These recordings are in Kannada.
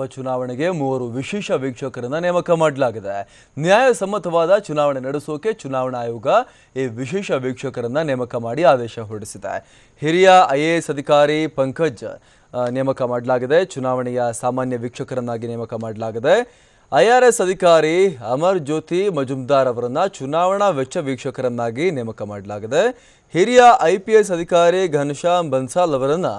ಉಪಚುನಾವಣೆಗೆ 3 ವಿಶೇಷ ವೀಕ್ಷಕರನ್ನು ನೇಮಕ ಮಾಡಲಾಗಿದೆ. ನ್ಯಾಯಸಮ್ಮತವಾದ ಚುನಾವಣೆ ನಡೆಸೋಕೆ ಚುನಾವಣಾ ಆಯೋಗ ಈ ವಿಶೇಷ ವೀಕ್ಷಕರನ್ನು ನೇಮಕ ಮಾಡಿ ಆದೇಶ ಹೊರಡಿಸಿದೆ. ಹಿರಿಯ ಐಎಎಸ್ ಅಧಿಕಾರಿ ಪಂಕಜ್ ನೇಮಕ ಮಾಡಲಾಗಿದೆ. ಚುನಾವಣೆಯ ಸಾಮಾನ್ಯ ವೀಕ್ಷಕರನ್ನಾಗಿ ನೇಮಕ ಮಾಡಲಾಗಿದೆ. ಐಆರ್ಎಸ್ ಅಧಿಕಾರಿ ಅಮರ್ ಜ್ಯೋತಿ ಮಜುಮ್ದಾರ್ ಅವರನ್ನು ಚುನಾವಣಾ ವೆಚ್ಚ ವೀಕ್ಷಕರನ್ನಾಗಿ ನೇಮಕ ಮಾಡಲಾಗಿದೆ. ಹಿರಿಯ ಐಪಿಎಸ್ ಅಧಿಕಾರಿ ಘನಶ್ಯಾಮ್ ಬನ್ಸಾಲ್ ಅವರನ್ನು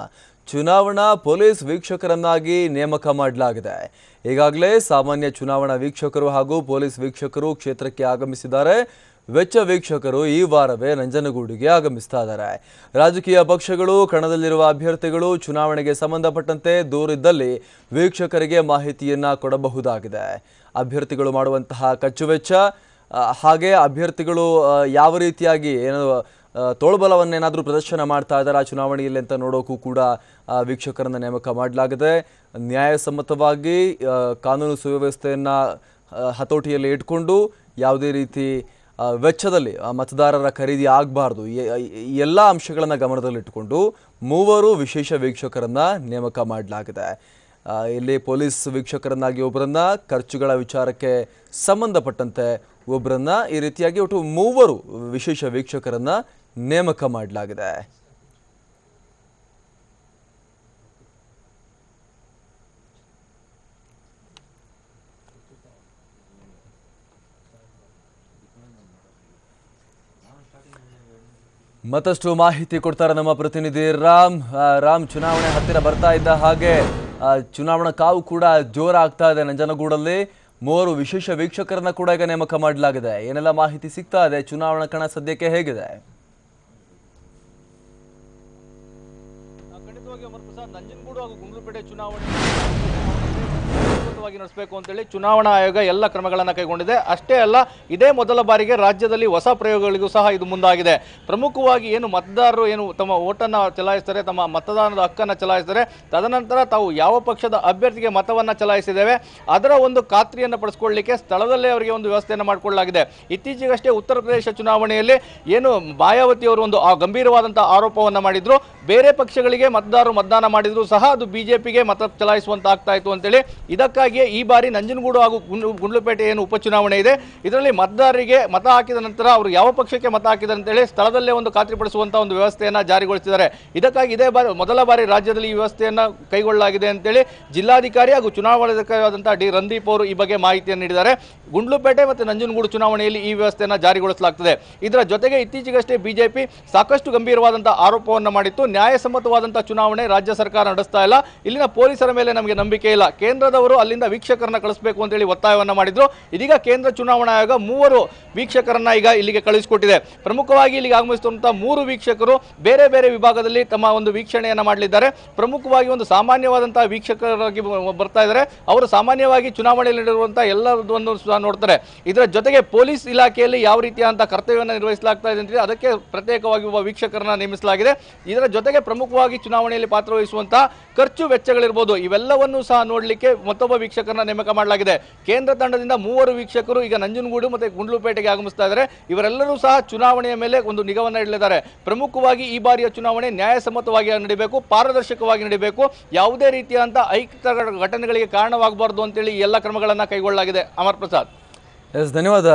ಚುನಾವಣಾ ಪೊಲೀಸ್ ವೀಕ್ಷಕರನ್ನಾಗಿ ನೇಮಕ ಮಾಡಲಾಗಿದೆ. ಈಗಾಗಲೇ ಸಾಮಾನ್ಯ ಚುನಾವಣಾ ವೀಕ್ಷಕರು ಹಾಗೂ ಪೊಲೀಸ್ ವೀಕ್ಷಕರು ಕ್ಷೇತ್ರಕ್ಕೆ ಆಗಮಿಸಿದ್ದಾರೆ. ವೆಚ್ಚ ವೀಕ್ಷಕರು ಈ ವಾರವೇ ನಂಜನಗೂಡಿಗೆ ಆಗಮಿಸ್ತಾ ಇದ್ದಾರೆ. ರಾಜಕೀಯ ಪಕ್ಷಗಳು, ಕಣದಲ್ಲಿರುವ ಅಭ್ಯರ್ಥಿಗಳು ಚುನಾವಣೆಗೆ ಸಂಬಂಧಪಟ್ಟಂತೆ ದೂರಿದ್ದಲ್ಲಿ ವೀಕ್ಷಕರಿಗೆ ಮಾಹಿತಿಯನ್ನ ಕೊಡಬಹುದಾಗಿದೆ. ಅಭ್ಯರ್ಥಿಗಳು ಮಾಡುವಂತಹ ಖರ್ಚು ವೆಚ್ಚ ಹಾಗೆ ಅಭ್ಯರ್ಥಿಗಳು ಯಾವ ರೀತಿಯಾಗಿ ತೋಳ್ಬಲವನ್ನೇನಾದರೂ ಪ್ರದರ್ಶನ ಮಾಡ್ತಾ ಇದ್ದಾರೆ ಆ ಚುನಾವಣೆಯಲ್ಲಿ ಅಂತ ನೋಡೋಕ್ಕೂ ಕೂಡ ವೀಕ್ಷಕರನ್ನು ನೇಮಕ ಮಾಡಲಾಗಿದೆ. ನ್ಯಾಯಸಮ್ಮತವಾಗಿ ಕಾನೂನು ಸುವ್ಯವಸ್ಥೆಯನ್ನು ಹತೋಟಿಯಲ್ಲಿ ಇಟ್ಕೊಂಡು ಯಾವುದೇ ರೀತಿ ವೆಚ್ಚದಲ್ಲಿ ಮತದಾರರ ಖರೀದಿ ಆಗಬಾರ್ದು, ಎಲ್ಲ ಅಂಶಗಳನ್ನು ಗಮನದಲ್ಲಿಟ್ಟುಕೊಂಡು 3 ವಿಶೇಷ ವೀಕ್ಷಕರನ್ನು ನೇಮಕ ಮಾಡಲಾಗಿದೆ. ಇಲ್ಲಿ ಪೊಲೀಸ್ ವೀಕ್ಷಕರನ್ನಾಗಿ ಒಬ್ಬರನ್ನ, ಖರ್ಚುಗಳ ವಿಚಾರಕ್ಕೆ ಸಂಬಂಧಪಟ್ಟಂತೆ ಒಬ್ಬರನ್ನ, ಈ ರೀತಿಯಾಗಿ ಒಟ್ಟು 3 ವಿಶೇಷ ವೀಕ್ಷಕರನ್ನ ನೇಮಕ ಮಾಡಲಾಗಿದೆ. ಮತ್ತಷ್ಟು ಮಾಹಿತಿ ಕೊಡ್ತಾರೆ ನಮ್ಮ ಪ್ರತಿನಿಧಿ ರಾಮ್. ಚುನಾವಣೆ ಹತ್ತಿರ ಬರ್ತಾ ಇದ್ದ ಹಾಗೆ ಚುನಾವಣಾ ಕಾವು ಕೂಡ ಜೋರಾಗ್ತಾ ಇದೆ. ನಂಜನಗೂಡಲ್ಲಿ 3 ವಿಶೇಷ ವೀಕ್ಷಕರನ್ನ ಕೂಡ ಈಗ ನೇಮಕ ಮಾಡಲಾಗಿದೆ. ಏನೆಲ್ಲ ಮಾಹಿತಿ ಸಿಗ್ತಾ ಇದೆ? ಚುನಾವಣಾ ಕಣ ಸದ್ಯಕ್ಕೆ ಹೇಗಿದೆ? ಖಂಡಿತವಾಗಿ ಅಮರ್ ಪ್ರಸಾದ್, ನಂಜನಗೂಡು ಹಾಗೂ ಗುಂಡ್ಲುಪೇಟೆ ಚುನಾವಣೆ ನಡೆಸಬೇಕು ಅಂತೇಳಿ ಚುನಾವಣಾ ಆಯೋಗ ಎಲ್ಲ ಕ್ರಮಗಳನ್ನು ಕೈಗೊಂಡಿದೆ. ಅಷ್ಟೇ ಅಲ್ಲ, ಇದೇ ಮೊದಲ ಬಾರಿಗೆ ರಾಜ್ಯದಲ್ಲಿ ಹೊಸ ಪ್ರಯೋಗಗಳಿಗೂ ಸಹ ಇದು ಮುಂದಾಗಿದೆ. ಪ್ರಮುಖವಾಗಿ ಏನು ಮತದಾರರು ತಮ್ಮ ಓಟನ್ನು ಚಲಾಯಿಸ್ತಾರೆ, ತಮ್ಮ ಮತದಾನದ ಹಕ್ಕನ್ನು ಚಲಾಯಿಸ್ತಾರೆ, ತದನಂತರ ತಾವು ಯಾವ ಪಕ್ಷದ ಅಭ್ಯರ್ಥಿಗೆ ಮತವನ್ನು ಚಲಾಯಿಸಿದ್ದೇವೆ ಅದರ ಒಂದು ಖಾತ್ರಿಯನ್ನು ಪಡಿಸ್ಕೊಳ್ಳಲಿಕ್ಕೆ ಸ್ಥಳದಲ್ಲೇ ಅವರಿಗೆ ಒಂದು ವ್ಯವಸ್ಥೆಯನ್ನು ಮಾಡಿಕೊಳ್ಳಲಾಗಿದೆ. ಇತ್ತೀಚೆಗಷ್ಟೇ ಉತ್ತರ ಪ್ರದೇಶ ಚುನಾವಣೆಯಲ್ಲಿ ಏನು ಮಾಯಾವತಿ ಅವರು ಒಂದು ಗಂಭೀರವಾದಂತಹ ಆರೋಪವನ್ನು ಮಾಡಿದ್ರು, ಬೇರೆ ಪಕ್ಷಗಳಿಗೆ ಮತದಾರರು ಮತದಾನ ಮಾಡಿದ್ರು ಸಹ ಅದು ಬಿಜೆಪಿಗೆ ಮತ ಚಲಾಯಿಸುವಂತಾಗ್ತಾ ಇತ್ತು ಅಂತೇಳಿ, ಇದಕ್ಕಾಗಿಯೇ ಈ ಬಾರಿ ನಂಜನಗೂಡು ಹಾಗೂ ಗುಂಡ್ಲುಪೇಟೆ ಏನು ಉಪಚುನಾವಣೆ ಇದೆ ಇದರಲ್ಲಿ ಮತದಾರರಿಗೆ ಮತ ಹಾಕಿದ ನಂತರ ಅವರು ಯಾವ ಪಕ್ಷಕ್ಕೆ ಮತ ಹಾಕಿದ್ದಾರೆ ಅಂತೇಳಿ ಸ್ಥಳದಲ್ಲೇ ಒಂದು ಖಾತ್ರಿಪಡಿಸುವಂತಹ ಒಂದು ವ್ಯವಸ್ಥೆಯನ್ನು ಜಾರಿಗೊಳಿಸಿದ್ದಾರೆ. ಇದಕ್ಕಾಗಿ ಇದೇ ಬಾರಿ ಮೊದಲ ಬಾರಿ ರಾಜ್ಯದಲ್ಲಿ ಈ ವ್ಯವಸ್ಥೆಯನ್ನು ಕೈಗೊಳ್ಳಲಾಗಿದೆ ಅಂತೇಳಿ ಜಿಲ್ಲಾಧಿಕಾರಿ ಹಾಗೂ ಚುನಾವಣಾಧಿಕಾರಿಯಾದಂತಹ ಡಿ ರಂದೀಪ್ ಅವರು ಈ ಬಗ್ಗೆ ಮಾಹಿತಿಯನ್ನು ನೀಡಿದ್ದಾರೆ. ಗುಂಡ್ಲುಪೇಟೆ ಮತ್ತು ನಂಜನಗೂಡು ಚುನಾವಣೆಯಲ್ಲಿ ಈ ವ್ಯವಸ್ಥೆಯನ್ನು ಜಾರಿಗೊಳಿಸಲಾಗುತ್ತದೆ. ಇದರ ಜೊತೆಗೆ ಇತ್ತೀಚೆಗಷ್ಟೇ ಬಿಜೆಪಿ ಸಾಕಷ್ಟು ಗಂಭೀರವಾದಂತಹ ಆರೋಪವನ್ನು ಮಾಡಿತ್ತು. ನ್ಯಾಯಸಮ್ಮತವಾದಂತಹ ಚುನಾವಣೆ ರಾಜ್ಯ ಸರ್ಕಾರ ನಡೆಸ್ತಾ ಇಲ್ಲ, ಇಲ್ಲಿನ ಪೊಲೀಸರ ಮೇಲೆ ನಮಗೆ ನಂಬಿಕೆ ಇಲ್ಲ, ಕೇಂದ್ರದವರು ಅಲ್ಲಿಂದ ವೀಕ್ಷಕರನ್ನ ಕಳಿಸಬೇಕು ಅಂತೇಳಿ ಒತ್ತಾಯವನ್ನು ಮಾಡಿದ್ರು. ಇದೀಗ ಕೇಂದ್ರ ಚುನಾವಣಾ ಆಯೋಗ 3 ವೀಕ್ಷಕರನ್ನ ಈಗ ಇಲ್ಲಿಗೆ ಕಳಿಸಿಕೊಟ್ಟಿದೆ. ಪ್ರಮುಖವಾಗಿ ಇಲ್ಲಿಗೆ ಆಗಮಿಸುವಂತಹ 3 ವೀಕ್ಷಕರು ಬೇರೆ ಬೇರೆ ವಿಭಾಗದಲ್ಲಿ ತಮ್ಮ ಒಂದು ವೀಕ್ಷಣೆಯನ್ನು ಮಾಡಲಿದ್ದಾರೆ. ಪ್ರಮುಖವಾಗಿ ಒಂದು ಸಾಮಾನ್ಯವಾದಂತಹ ವೀಕ್ಷಕರಾಗಿ ಬರ್ತಾ ಇದ್ದಾರೆ. ಅವರು ಸಾಮಾನ್ಯವಾಗಿ ಚುನಾವಣೆಯಲ್ಲಿ ನಡೆಯುವಂತಹ ಎಲ್ಲದನ್ನು ಸಹ ನೋಡ್ತಾರೆ. ಇದರ ಜೊತೆಗೆ ಪೊಲೀಸ್ ಇಲಾಖೆಯಲ್ಲಿ ಯಾವ ರೀತಿಯಾದಂತಹ ಕರ್ತವ್ಯವನ್ನು ನಿರ್ವಹಿಸಲಾಗ್ತಾ ಇದೆ ಅಂತ ಅದಕ್ಕೆ ಪ್ರತ್ಯೇಕವಾಗಿ ಒಬ್ಬ ವೀಕ್ಷಕರನ್ನ ನೇಮಿಸಲಾಗಿದೆ. ಇದರ ಜೊತೆಗೆ ಪ್ರಮುಖವಾಗಿ ಚುನಾವಣೆಯಲ್ಲಿ ಪಾತ್ರವಹಿಸುವಂತಹ ಖರ್ಚು ವೆಚ್ಚಗಳಿರ್ಬೋದು, ಇವೆಲ್ಲವನ್ನೂ ಸಹ ನೋಡಲಿಕ್ಕೆ ಮತ್ತೊಬ್ಬ ವೀಕ್ಷಕರನ್ನ ನೇಮಕ ಮಾಡಲಾಗಿದೆ. ಕೇಂದ್ರ ತಂಡದಿಂದ 3 ವೀಕ್ಷಕರು ಈಗ ನಂಜನಗೂಡು ಮತ್ತು ಗುಂಡ್ಲುಪೇಟೆಗೆ ಆಗಮಿಸ್ತಾ ಇದ್ದಾರೆ. ಇವರೆಲ್ಲರೂ ಸಹ ಚುನಾವಣೆಯ ಮೇಲೆ ಒಂದು ನಿಗಾವನ್ನು ಇಡಲಿದ್ದಾರೆ. ಪ್ರಮುಖವಾಗಿ ಈ ಬಾರಿಯ ಚುನಾವಣೆ ನ್ಯಾಯಸಮ್ಮತವಾಗಿ ನಡೀಬೇಕು, ಪಾರದರ್ಶಕವಾಗಿ ನಡೀಬೇಕು, ಯಾವುದೇ ರೀತಿಯಾದಂತಹ ಅಹಿತಕರ ಘಟನೆಗಳಿಗೆ ಕಾರಣವಾಗಬಾರದು ಅಂತೇಳಿ ಎಲ್ಲ ಕ್ರಮಗಳನ್ನು ಕೈಗೊಳ್ಳಲಾಗಿದೆ. ಅಮರ್ ಪ್ರಸಾದ್, ಧನ್ಯವಾದ.